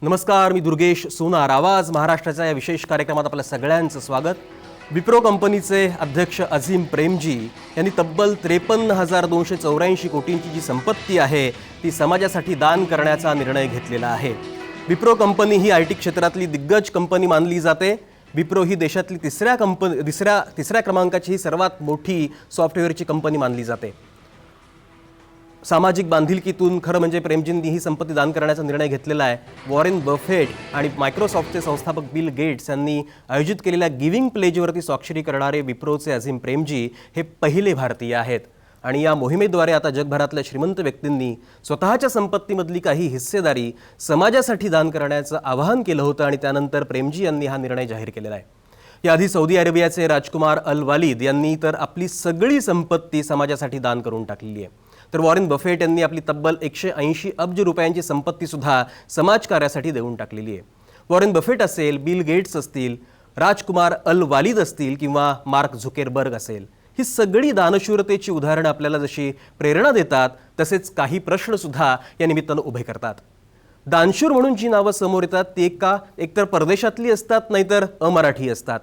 नमस्कार, मी दुर्गेश सोनार. आवाज महाराष्ट्राच्या या विशेष कार्यक्रमात आपल्या सगळ्यांचं स्वागत. विप्रो कंपनीचे अध्यक्ष अझीम प्रेमजी यांनी तब्बल 53,284 कोटींची जी संपत्ती आहे ती समाजासाठी दान करण्याचा निर्णय घेतलेला आहे. विप्रो कंपनी ही IT क्षेत्रातली दिग्गज कंपनी मानली जाते. विप्रो ही देशातली तिसऱ्या क्रमांकाची ही सर्वात मोठी सॉफ्टवेअरची कंपनी मानली जाते. सामाजिक बांधिलकीतून खरं म्हणजे प्रेमजींनी ही संपत्ती दान करण्याचा निर्णय घेतलेला आहे. वॉरेन बफेट आणि मायक्रोसॉफ्टचे संस्थापक बिल गेट्स यांनी आयोजित केलेल्या गिव्हिंग प्लेजवरती स्वाक्षरी करणारे विप्रोचे अझीम प्रेमजी हे पहिले भारतीय आहेत. आणि या मोहिमेद्वारे आता जगभरातल्या श्रीमंत व्यक्तींनी स्वतःच्या संपत्तीमधली काही हिस्सेदारी समाजासाठी दान करण्याचं आवाहन केलं होतं आणि त्यानंतर प्रेमजी यांनी हा निर्णय जाहीर केलेला आहे. याआधी सौदी अरेबियाचे राजकुमार अल वालिद यांनी तर आपली सगळी संपत्ती समाजासाठी दान करून टाकलेली आहे. तर वॉरेन बफेट यांनी आपली तब्बल 180 अब्ज रुपयांची संपत्ती सुद्धा समाजकार्यासाठी देऊन टाकलेली आहे. वॉरेन बफेट असेल, बिल गेट्स असतील, राजकुमार अल वालिद असतील किंवा मार्क झुकेरबर्ग असेल, ही सगळी दानशूरतेची उदाहरणं आपल्याला जशी प्रेरणा देतात तसेच काही प्रश्न सुद्धा या निमित्तानं उभे करतात. दानशूर म्हणून जी नावं समोर येतात ती एकतर परदेशातली असतात नाहीतर अमराठी असतात.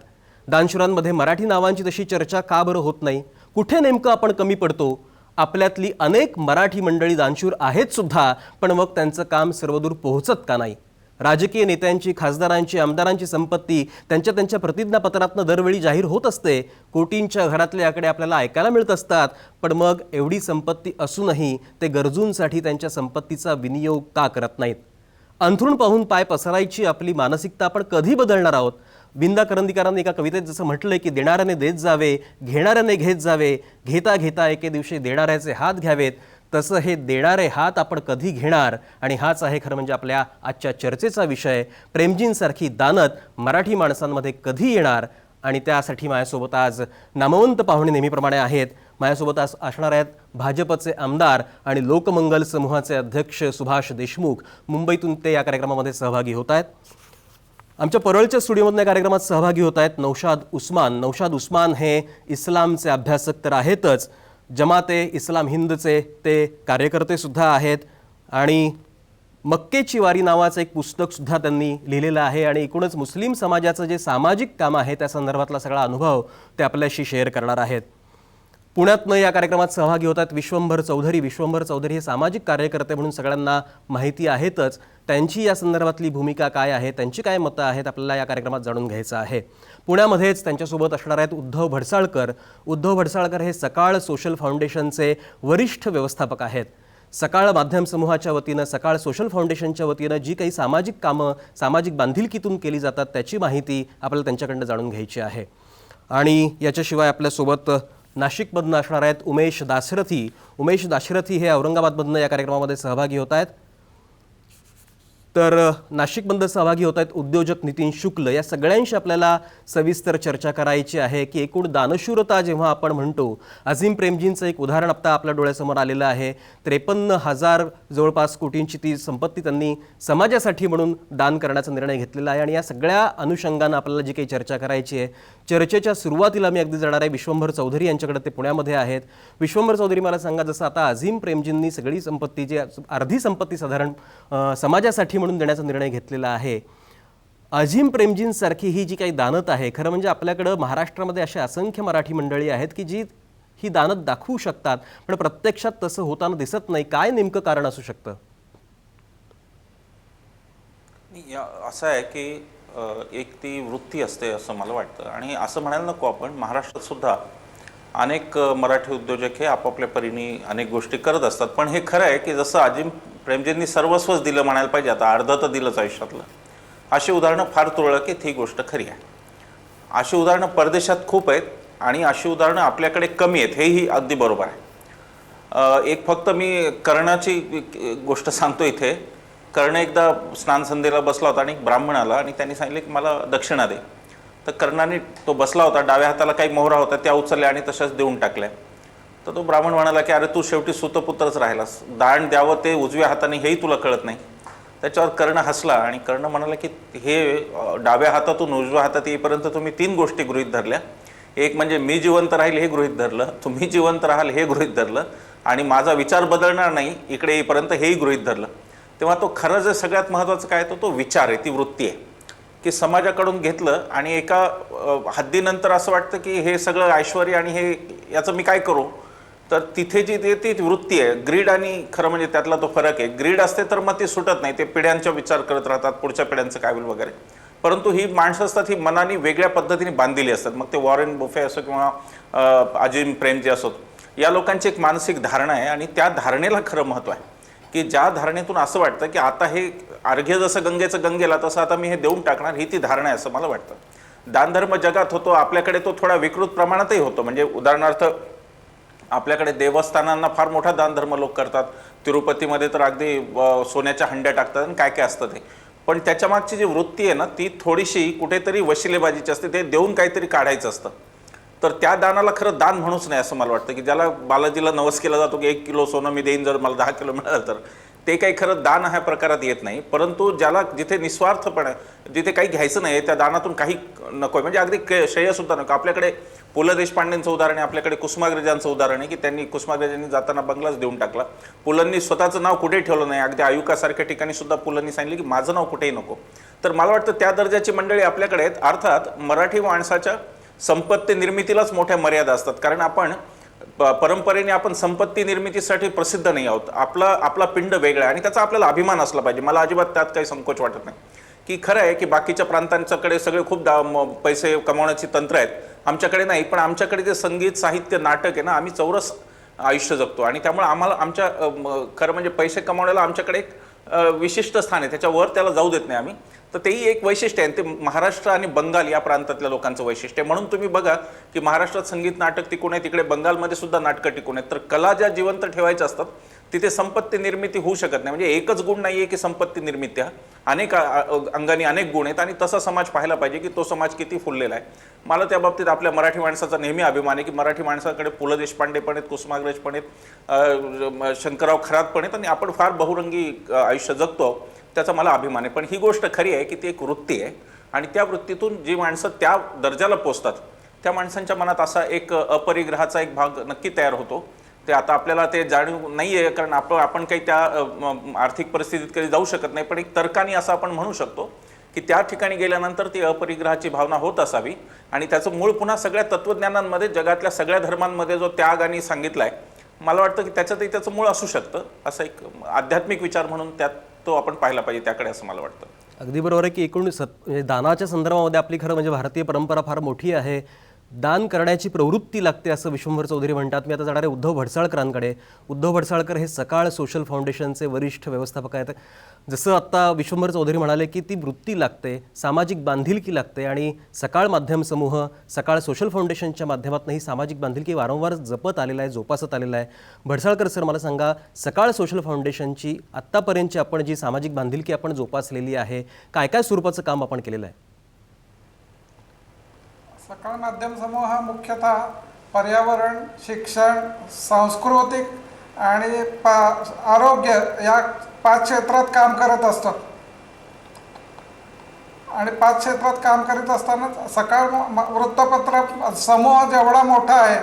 दानशूरांमध्ये मराठी नावांची तशी चर्चा का बरं होत नाही? कुठे नेमकं आपण कमी पडतो? आपल्यातली अनेक मराठी मंडळी दानशूर आहेत सुद्धा, पण मग त्यांचं काम सर्वदूर पोहोचत का नाही? राजकीय नेत्यांची, खासदारांची, आमदारांची संपत्ती त्यांच्या प्रतिज्ञापत्रातनं दरवेळी जाहीर होत असते. कोटींच्या घरातले आकडे आपल्याला ऐकायला मिळत असतात, पण मग एवढी संपत्ती असूनही ते गरजूंसाठी त्यांच्या संपत्तीचा विनियोग का करत नाहीत? अंथरूण पाहून पाय पसरायची आपली मानसिकता आपण कधी बदलणार आहोत? विंदा करंदीकरांनी एका कवितेत जसं म्हटलंय की देणाऱ्याने देत जावे, घेणाऱ्याने घेत जावे, घेता घेता एके दिवशी देणाऱ्याचे हात घ्यावेत. तसं हे देणारे हात आपण कधी घेणार? आणि हाच आहे खरं म्हणजे आपल्या आजच्या चर्चेचा विषय. प्रेमजींसारखी दानत मराठी माणसांमध्ये कधी येणार? आणि त्यासाठी माझ्यासोबत आज नामवंत पाहुणे नेहमीप्रमाणे आहेत. माझ्यासोबत आज असणार आहेत भाजपचे आमदार आणि लोकमंगल समूहाचे अध्यक्ष सुभाष देशमुख. मुंबईतून ते या कार्यक्रमामध्ये सहभागी होत आहेत. आमच्या परळच्या स्टुडिओमधून या कार्यक्रमात सहभागी होत आहेत नौशाद उस्मान. नौशाद उस्मान हे इस्लामचे अभ्यासक तर आहेतच, जमाते इस्लाम हिंदचे ते कार्यकर्ते सुद्धा आहेत आणि मक्केची वारी नावाचं एक पुस्तक सुद्धा त्यांनी लिहिलेलं आहे. आणि एकूणच मुस्लिम समाजाचं जे सामाजिक काम आहे त्या संदर्भातला सगळा अनुभव ते आपल्याशी शेअर करणार आहेत. पुण्यातनं या कार्यक्रमात सहभागी होतात विश्वंभर चौधरी. विश्वंभर चौधरी हे सामाजिक कार्यकर्ते म्हणून सगळ्यांना माहिती आहेतच. त्यांची या संदर्भातली भूमिका काय आहे, त्यांची काय मतं आहेत, आपल्याला या कार्यक्रमात जाणून घ्यायचं आहे. पुण्यामध्येच त्यांच्यासोबत असणार आहेत उद्धव भडसाळकर. उद्धव भडसाळकर हे सकाळ सोशल फाउंडेशनचे वरिष्ठ व्यवस्थापक आहेत. सकाळ माध्यम समूहाच्या वतीनं, सकाळ सोशल फाउंडेशनच्या वतीनं जी काही सामाजिक कामं सामाजिक बांधिलकीतून केली जातात त्याची माहिती आपल्याला त्यांच्याकडनं जाणून घ्यायची आहे. आणि याच्याशिवाय आपल्यासोबत नाशिकमधनं असणार आहेत उमेश दाशरथी. उमेश दाशरथी हे औरंगाबादमधनं या कार्यक्रमामध्ये सहभागी होत आहेत. तर नाशिकमधनं सहभागी होत आहेत उद्योजक नितीन शुक्ल. या सगळ्यांशी आपल्याला सविस्तर चर्चा करायची आहे की एकूण दानशूरता जेव्हा आपण म्हणतो, अझीम प्रेमजींचं एक उदाहरण आता आपल्या डोळ्यासमोर आलेलं आहे. 53,000 जवळपास कोटींची ती संपत्ती त्यांनी समाजासाठी म्हणून दान करण्याचा निर्णय घेतलेला आहे. आणि या सगळ्या अनुषंगानं आपल्याला जी काही चर्चा करायची आहे, चर्चेच्या सुरुवातीला मी अगदी जाणार आहे विश्वंभर चौधरी यांच्याकडे. ते पुण्यामध्ये आहेत. विश्वंभर चौधरी, मला सांगा, जसं आता अझीम प्रेमजींनी सगळी संपत्ती, जी अर्धी संपत्ती साधारण समाजासाठी म्हणून देण्याचा निर्णय घेतलेला आहे, अझीम प्रेमजींसारखी ही जी काही दानत आहे, खरं म्हणजे आपल्याकडं महाराष्ट्रामध्ये अशा असंख्य मराठी मंडळी आहेत की जी ही दानत दाखवू शकतात, पण प्रत्यक्षात तसं होताना दिसत नाही. काय नेमकं कारण असू शकतं? असं आहे की एक ती वृत्ती असते असं मला वाटतं. आणि असं म्हणायला नको आपण, महाराष्ट्रात सुद्धा अनेक मराठी उद्योजक हे आपापल्या परीने अनेक गोष्टी करत असतात. पण हे खरं आहे की जसं अझीम प्रेमजींनी सर्वस्वच दिलं म्हणायला पाहिजे, आता अर्ध तर दिलंच आयुष्यातलं, अशी उदाहरणं फार तुरळक ही गोष्ट खरी आहे. अशी उदाहरणं परदेशात खूप आहेत आणि अशी उदाहरणं आपल्याकडे कमी आहेत, हेही अगदी बरोबर आहे. एक फक्त मी कर्णाची गोष्ट सांगतो इथे. कर्ण एकदा स्नान संध्येला बसला होता आणि एक ब्राह्मण आला आणि त्यांनी सांगितले की मला दक्षिणा दे. तर कर्णाने, तो बसला होता, डाव्या हाताला काही मोहरा होता त्या उचलल्या आणि तशाच देऊन टाकल्या. तर तो ब्राह्मण म्हणाला की अरे तू शेवटी सुतपुत्रच राहिलास, दान द्यावं ते उजव्या हाताने हेही तुला कळत नाही. त्याच्यावर कर्ण हसला आणि कर्ण म्हणाला की हे डाव्या हातातून उजव्या हातात येईपर्यंत तुम्ही 3 गोष्टी गृहीत धरल्या. एक म्हणजे मी जिवंत राहील हे गृहीत धरलं, तुम्ही जिवंत राहाल हे गृहीत धरलं, आणि माझा विचार बदलणार नाही इकडे येईपर्यंत हेही गृहीत धरलं. तेव्हा तो खरं जे सगळ्यात महत्त्वाचं काय तो विचार आहे, ती वृत्ती आहे की समाजाकडून घेतलं आणि एका हद्दीनंतर असं वाटतं की हे सगळं ऐश्वर्य आणि हे याचं मी काय करू. तर तिथे जी ती वृत्ती आहे, ग्रीड आणि खरं म्हणजे त्यातला तो फरक आहे. ग्रीड असते तर मग ती सुटत नाही, ते पिढ्यांचा विचार करत राहतात, पुढच्या पिढ्यांचं काय होईल वगैरे. परंतु ही माणसं असतात ही मनाने वेगळ्या पद्धतीने बांधलेली असतात. मग ते वॉरेन बुफे असो किंवा अजिम प्रेमजी असोत, या लोकांची एक मानसिक धारणा आहे आणि त्या धारणेला खरं महत्त्व आहे की ज्या धारणेतून असं वाटतं की आता हे अर्घ्य जसं गंगेचं गंगेला तसं आता मी हे देऊन टाकणार, ही ती धारणा आहे असं मला वाटतं. दानधर्म जगात होतो, आपल्याकडे तो थोडा विकृत प्रमाणातही होतो. म्हणजे उदाहरणार्थ आपल्याकडे देवस्थानांना फार मोठा दानधर्म लोक करतात. तिरुपतीमध्ये तर अगदी सोन्याच्या हंड्या टाकतात आणि काय काय असतं ते. पण त्याच्या मागची जी वृत्ती आहे ना, ती थोडीशी कुठेतरी वशिलेबाजीची असते, ते देऊन काहीतरी काढायचं असतं. तर त्या दानाला खरं दान म्हणूच नाही असं मला वाटतं. की ज्याला बालाजीला नवस केला जातो की 1 किलो सोनं मी देईन जर मला 10 किलो मिळालं, तर ते काही खरं दान ह्या प्रकारात येत नाही. परंतु ज्याला जिथे निस्वार्थपणे, जिथे काही घ्यायचं नाही, त्या दानातून काही नको आहे, म्हणजे अगदी श्रेयसुद्धा नको. आपल्याकडे पु ल देशपांडेंचं उदाहरण आहे, आपल्याकडे कुसुमाग्रजांचं उदाहरण आहे की त्यांनी कुसुमाग्रजांनी जाताना बंगलाच देऊन टाकला. पुलंनी स्वतःचं नाव कुठेही ठेवलं नाही. अगदी आयुकासारख्या ठिकाणी सुद्धा पुलंनी सांगितलं की माझं नाव कुठेही नको. तर मला वाटतं त्या दर्जाची मंडळी आपल्याकडे आहेत. अर्थात मराठी माणसाच्या संपत्ती निर्मितीलाच मोठ्या मर्यादा असतात, कारण आपण परंपरेने आपण संपत्ती निर्मितीसाठी प्रसिद्ध नाही आहोत. आपला पिंड वेगळा आहे आणि त्याचा आपल्याला अभिमान असला पाहिजे. मला अजिबात त्यात काही संकोच वाटत नाही. की खरं आहे की बाकीच्या प्रांतांच्याकडे सगळे खूप पैसे कमावण्याची तंत्र आहेत, आमच्याकडे नाही. पण आमच्याकडे जे संगीत, साहित्य, नाटक आहे ना, आम्ही चौरस आयुष्य जगतो आणि त्यामुळे आम्हाला आमच्या खरं म्हणजे पैसे कमावण्याला आमच्याकडे एक विशिष्ट स्थान आहे, त्याच्यावर त्याला जाऊ देत नाही आम्ही. तर तेही एक वैशिष्ट्य आहे, ते महाराष्ट्र आणि बंगाल या प्रांतातल्या लोकांचं वैशिष्ट्य आहे. म्हणून तुम्ही बघा की महाराष्ट्रात संगीत नाटक टिकून आहे, तिकडे बंगालमध्ये सुद्धा नाटकं टिकून आहेत. तर कला ज्या जिवंत ठेवायच्या असतात तिथे संपत्ती निर्मिती होऊ शकत नाही. म्हणजे एकच गुण नाही आहे की संपत्ती निर्मिती, अनेक अंगाने अनेक गुण आहेत आणि तसा समाज पाहायला पाहिजे की तो समाज किती फुललेला आहे. मला त्या बाबतीत आपल्या मराठी माणसाचा नेहमी अभिमान आहे की मराठी माणसाकडे पु ल देशपांडे पण आहेत, कुसुमाग्रज पण आहेत, शंकरराव खरात पण आहेत आणि आपण फार बहुरंगी आयुष्य जगतो, त्याचा मला अभिमान आहे. पण ही गोष्ट खरी आहे की ती एक वृत्ती आहे आणि त्या वृत्तीतून जी माणसं त्या दर्जाला पोचतात त्या माणसांच्या मनात असा एक अपरिग्रहाचा एक भाग नक्की तयार होतो. ते आता आपल्याला ते जाणीव नाही आहे, कारण आपण काही त्या आर्थिक परिस्थितीत कधी जाऊ शकत नाही. पण एक तर्काने असं आपण म्हणू शकतो की त्या ठिकाणी गेल्यानंतर ती अपरिग्रहाची भावना होत असावी आणि त्याचं मूळ पुन्हा सगळ्या तत्त्वज्ञानांमध्ये, जगातल्या सगळ्या धर्मांमध्ये जो त्याग आणि सांगितला आहे, मला वाटतं की त्याच्यातही त्याचं मूळ असू शकतं. असं एक आध्यात्मिक विचार म्हणून त्यात तो आपण पाहिला पाहिजे त्याकडे, असं मला वाटतं. अगदी बरोबर आहे की एकूण म्हणजे दानाच्या संदर्भामध्ये आपली खरं म्हणजे भारतीय परंपरा फार मोठी आहे. दान करण्याची प्रवृत्ती लागते असं विश्वंभर चौधरी म्हणतात. मी आता जाणार आहे उद्धव भडसाळकरांकडे. उद्धव भडसाळकर हे सकाळ सोशल फाउंडेशनचे वरिष्ठ व्यवस्थापक आहेत. जसं आत्ता विश्वंभर चौधरी म्हणाले की ती वृत्ती लागते, सामाजिक बांधिलकी लागते आणि सकाळ माध्यम समूह, सकाळ सोशल फाउंडेशनच्या माध्यमातून ही सामाजिक बांधिलकी वारंवार जपत आलेला आहे, जोपासत आलेला आहे. भडसाळकर सर, मला सांगा, सकाळ सोशल फाउंडेशनची आत्तापर्यंतची आपण जी सामाजिक बांधिलकी आपण जोपासलेली आहे, काय काय स्वरूपाचं काम आपण केलेलं आहे? सकाळ माध्यम समूह हा मुख्यतः पर्यावरण, शिक्षण, सांस्कृतिक आणि आरोग्य या 5 क्षेत्रात काम करत असतो. आणि 5 क्षेत्रात काम करीत असताना सकाळ वृत्तपत्र समूह जेवढा मोठा आहे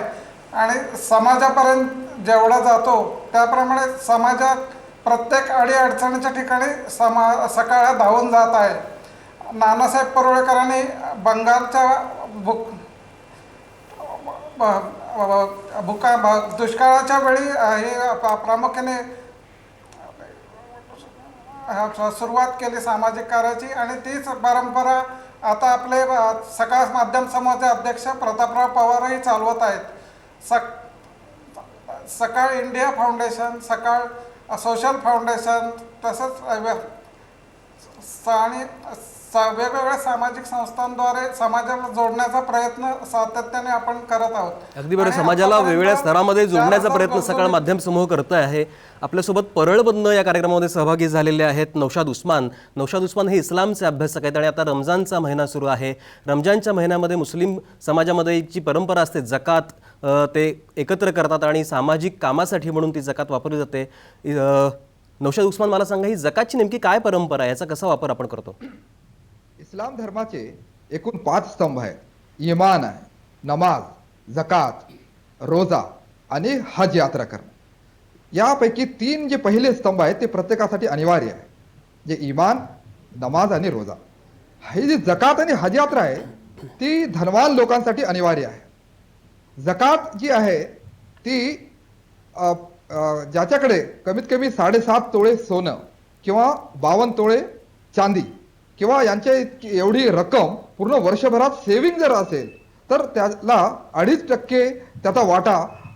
आणि समाजापर्यंत जेवढा जातो, त्याप्रमाणे समाजात प्रत्येक अडीअडचणीच्या ठिकाणी सकाळ हा धावून जात आहे. नानासाहेब परुळेकरांनी बंगालच्या दुष्काळाच्या वेळी हे प्रामुख्याने सुरुवात केली सामाजिक कार्याची आणि तीच परंपरा आता आपले सकाळ माध्यम समूहाचे अध्यक्ष प्रतापराव पवारही चालवत आहेत. सकाळ इंडिया फाउंडेशन, सकाळ सोशल फाउंडेशन, तसंच आणि वेगवेगळ्या सामाजिक संस्थांद्वारे समाजाला जोडण्याचा प्रयत्न सातत्याने आपण करत आहोत. अगदी बरं. समाजाला वेगवेगळ्या स्तरामध्ये जोडण्याचा प्रयत्न सकाळ माध्यम समूह करत आहे. आपल्यासोबत परळमधनं या कार्यक्रमामध्ये सहभागी झालेले आहेत नौशाद उस्मान. नौशाद उस्मान हे इस्लामचे अभ्यासक आहेत आणि आता रमजानचा महिना सुरू आहे. रमजानच्या महिन्यामध्ये मुस्लिम समाजामध्ये जी परंपरा असते, जकात, ते एकत्र करतात आणि सामाजिक कामासाठी म्हणून ती जकात वापरली जाते. नौशाद उस्मान, मला सांगा, ही जकातची नेमकी काय परंपरा आहे, याचा कसा वापर आपण करतो? इस्लाम धर्माचे एकूण 5 स्तंभ आहेत. इमान आहे, नमाज, जकात, रोजा आणि हज यात्रा करणं. यापैकी 3 जे पहिले स्तंभ आहेत ते प्रत्येकासाठी अनिवार्य आहे. जे इमान, नमाज आणि रोजा. ही जी जकात आणि हज यात्रा आहे ती धनवान लोकांसाठी अनिवार्य आहे. जकात जी आहे ती ज्याच्याकडे कमीत कमी 7.5 तोळे सोनं किंवा 52 तोळे चांदी किंवा यांच्या एवढी रक्कम पूर्ण वर्षभरात सेव्हिंग जर असेल तर त्याला 2.5% त्याचा वाटा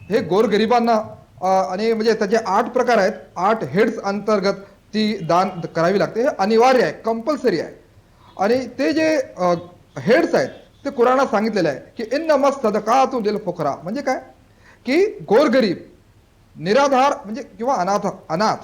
हे गोरगरिबांना आणि म्हणजे त्याचे 8 प्रकार आहेत, 8 हेड्स अंतर्गत ती दान करावी लागते. हे अनिवार्य आहे, कंपल्सरी आहे. आणि ते जे हेड्स आहेत ते कुराणात सांगितलेलं आहे की इन्नमस सदकातु लिल फुकरा, म्हणजे काय की गोरगरीब, निराधार म्हणजे किंवा अनाथ.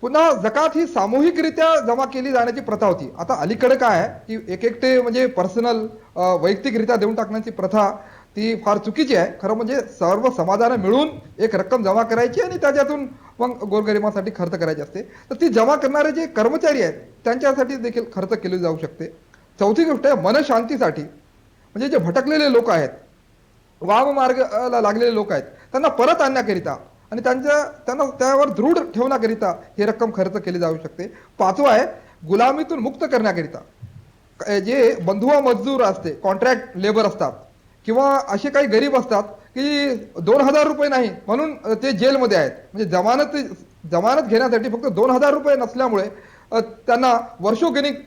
पुन्हा जकात ही सामूहिकरित्या जमा केली जाण्याची प्रथा होती. आता अलीकडे काय आहे की एक म्हणजे पर्सनल वैयक्तिकरित्या देऊन टाकण्याची प्रथा ती फार चुकीची आहे. खरं म्हणजे सर्व समाजाने मिळून एक रक्कम जमा करायची आणि त्याच्यातून मग गोरगरिबांसाठी खर्च करायची असते. तर ती जमा करणारे जे कर्मचारी आहेत त्यांच्यासाठी देखील खर्च केली जाऊ शकते. चौथी गोष्ट आहे मनशांतीसाठी, म्हणजे जे भटकलेले लोक आहेत, वाममार्गाला लागलेले लोक आहेत, त्यांना परत आणण्याकरिता आणि त्यांना त्यावर दृढ ठेवण्याकरिता ही रक्कम खर्च केली जाऊ शकते. पाचवा आहे गुलामीतून मुक्त करण्याकरिता. जे बंधुआ मजदूर असते, कॉन्ट्रॅक्ट लेबर असतात किंवा असे काही गरीब असतात की 2,000 रुपये नाही म्हणून ते जेलमध्ये आहेत, म्हणजे जमानत घेण्यासाठी फक्त 2,000 रुपये नसल्यामुळे त्यांना वर्षोगणिक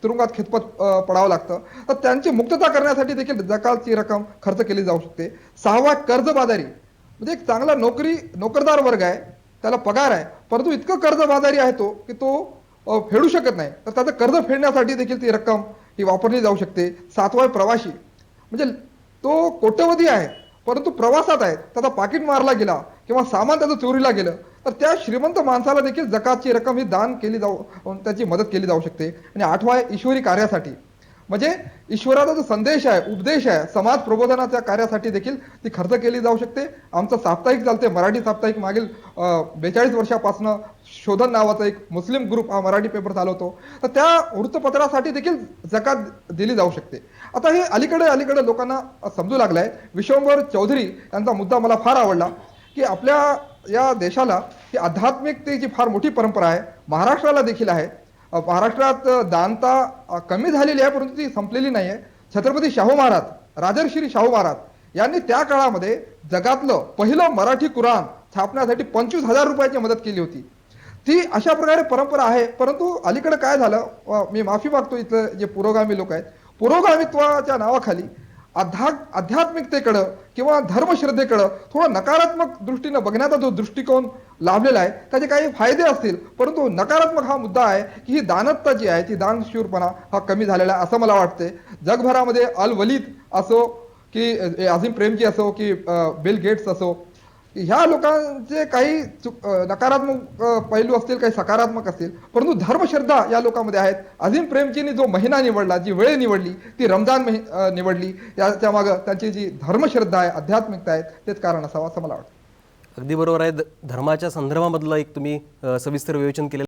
तुरुंगात खितपत पडावं लागतं. तर त्यांची मुक्तता करण्यासाठी देखील जकातची रक्कम खर्च केली जाऊ शकते. सहावा कर्जबाजारी, म्हणजे एक चांगला नोकरदार वर्ग आहे, त्याला पगार आहे, परंतु इतकं कर्जबाजारी आहे तो की तो फेडू शकत नाही, तर त्याचं कर्ज फेडण्यासाठी देखील ती रक्कम ही वापरली जाऊ शकते. सातवा प्रवासी, म्हणजे तो कोट्यवधी आहे परंतु प्रवासात आहे, त्याचा पाकिट मारला गेला किंवा सामान त्याचं चोरीला गेलं तर त्या श्रीमंत माणसाला देखील जकातची रक्कम ही दान केली त्याची मदत केली जाऊ शकते. आणि आठवा आहे ईश्वरी कार्यासाठी, म्हणजे ईश्वराचा जो संदेश आहे, उपदेश आहे, समाज प्रबोधनाच्या कार्यासाठी देखील ती खर्च केली जाऊ शकते. आमचं साप्ताहिक चालते, मराठी साप्ताहिक, मागील 42 वर्षापासून शोधन नावाचा एक मुस्लिम ग्रुप हा मराठी पेपर चालवतो, तर त्या वृत्तपत्रासाठी देखील जकात दिली जाऊ शकते. आता हे अलीकडे लोकांना समजू लागलंय. विश्वंभर चौधरी यांचा मुद्दा मला फार आवडला की आपल्या या देशाला ही आध्यात्मिकतेची फार मोठी परंपरा आहे, महाराष्ट्राला देखील आहे. महाराष्ट्रात दानता कमी झालेली आहे परंतु ती संपलेली नाही आहे. छत्रपती शाहू महाराज, राजर्षी शाहू महाराज यांनी त्या काळामध्ये जगातलं पहिलं मराठी कुराण छापण्यासाठी 25,000 रुपयाची मदत केली होती. ती अशा प्रकारे परंपरा आहे. परंतु अलीकडे काय झालं, मी माफी मागतो, इथं जे पुरोगामी लोक आहेत, पुरोगामित्वाच्या नावाखाली आध्यात्मिकतेकडं किंवा धर्मश्रद्धेकडं थोडा नकारात्मक दृष्टीनं बघण्याचा जो दृष्टिकोन लाभलेला आहे त्याचे काही फायदे असतील, परंतु नकारात्मक हा मुद्दा आहे की ही दानत्ता जी आहे ती दानशूरपणा हा कमी झालेला आहे असं मला वाटते. जगभरामध्ये अल वलीद असो की अझीम प्रेमजी असो की बिल गेट्स असो, ह्या लोकांचे काही नकारात्मक पैलू असतील, काही सकारात्मक असतील, परंतु धर्मश्रद्धा या लोकांमध्ये आहेत. अझीम प्रेमजींनी जो महिना निवडला, जी वेळ निवडली, ती रमजान निवडली, त्याच्या मागं त्यांची जी धर्मश्रद्धा आहे, आध्यात्मिकता आहे, तेच कारण असावं असं मला वाटतं. अगदी बरोबर आहे. धर्माच्या संदर्भामधलं एक तुम्ही सविस्तर विवेचन केलेलं